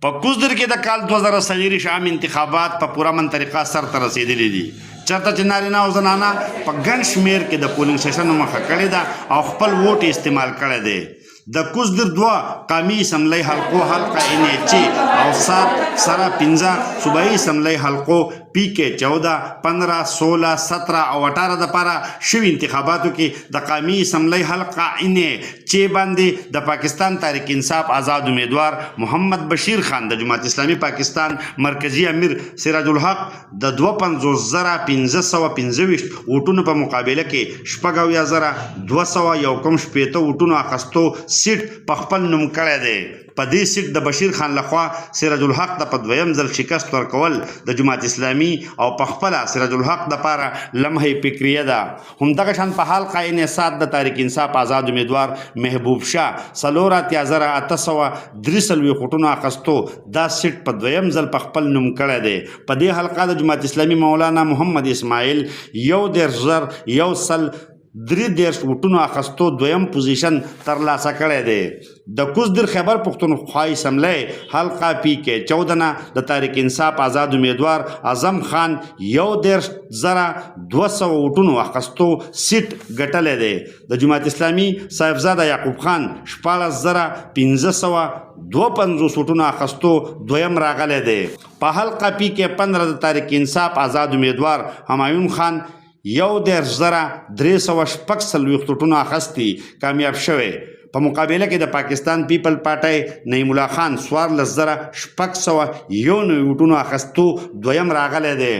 په کوزدر کې د کال 2023 عام انتخابات په پوره من طریقه سرته رسېدلي دي چېرته چې نارینه او زنانه په ګڼ شمېر کې د پولینګ سټېشنونو مخه کړې ده او خپل ووټ استعمال کړی دی د کوزدر 2 قومي اسمبلی حلقو حلقه NH او 7 سره 15 صوبایي اسمبلی حلقو PK 14 15 16 17 او 18 د پاره شوي انتخاباتو کې د قومي اسمبلی حلقه NH باندې د پاکستان تحریک انصاف آزاد امیدوار محمد بشیر خان د جماعت اسلامي پاکستان مرکزی امیر سراج الحق د 52,525 ووټونو په مقابله کې 2,200 یو کم شپېته ووټونو اخیستو سیټ په خپل نوم کړی دی په دې سیټ د بشیر خان لخوا سراج الحق ته په دویم ځل شکست ورکول د جماعت اسلامي او په خپله سراج الحق دپاره لمحه فکریه ده همدغه شان په حال قاین سات د تحریک انصاف آزاد امیدوار محبوب شاه 4,833 ووټونو اخیستو دا سیټ په دویم ځل په خپل نوم کړی دی په دې حلقه د جماعت اسلامي مولانا محمد اسماعیل 1,133 ووټونو اخیستو دویم پوزیشن ترلاسه کړی دی د کوزدر خیبر پښتونخوا اسمبلی حلقه PK 14 نه د تحریک انصاف آزاد امیدوار اعظم خان 1,200 ووټونو اخیستو سیټ ګټلی دی د جماعت اسلامي صاحبزاده یعقوب خان 14,552 ووټونو اخیستو دویم راغلی دی په حلقه PK 15 د تحریک انصاف آزاد امیدوار همایون خان 1,346 ووټونو اخیستي کامیاب شوی په مقابله کې د پاکستان پیپل پارټۍ نعیم الله خان 14,601 ووټونو اخیستو دویم راغلی دی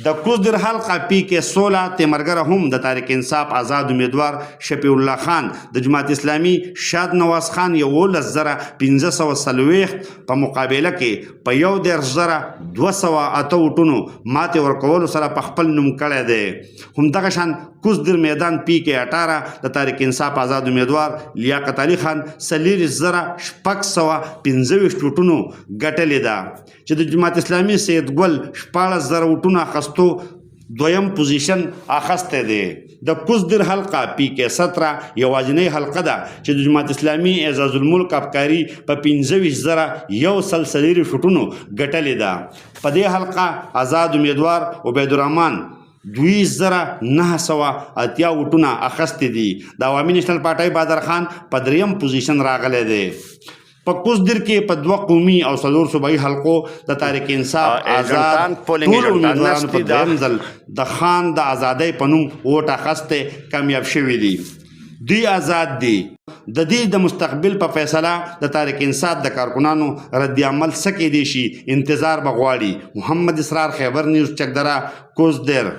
د کوزدر حلقه PK 16 تیمرګره هم د تحریک انصاف آزاد امیدوار شفیع الله خان د جماعت اسلامي شاد نواز خان 11,540 په مقابله کې په 1,208 ووټونو ماتې ورکولو سره په خپل نوم کړی دی همدغه شان کوزدر میدان PK 18 د تحریک انصاف آزاد امیدوار لیاقت علي خان 4,615 ووټونو ګټلې ده چې د جماعت اسلامي سید ګل 14,000 ووټونو اخیستو دویم پوزیشن اخیستی دی د کوزدر حلقه PK 17 یوازینۍ حلقه ده چې د جماعت اسلامي اعزاز الملک افکاري په 25,140 ووټونو ګټلې ده په دې حلقه آزاد امیدوار عبیدالرحمن 2,980 ووټونه اخیستي دي د عوامي نیشنل پارټۍ بادر خان په دریم پوزیشن راغلی دی په کوزدر کې په 2 قومي او 4 صوبایي حلقو د تحریک انصاف آزاد ټول امیدوارانو په دویم ځل د خان د ازادۍ په نوم ووټ اخیستی کامیاب شوي دي دوی آزاد دي د دې د مستقبل په فیصله د تحریک انصاف د کارکنانو رد عمل څه کیدی شي انتظار به غواړي محمد اسرار خیبر نیوز چکدره کوزدر